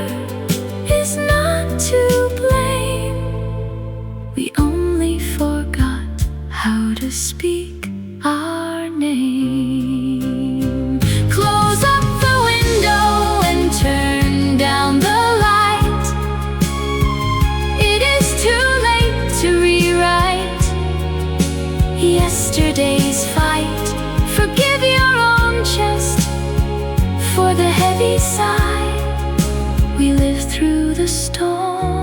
is not to blame. We only forgot how to speak our name. Close up the window and turn down the light. It is too late to rewrite yesterday's fight. Forgive your own chest for the heavy sigh. We live through the storm.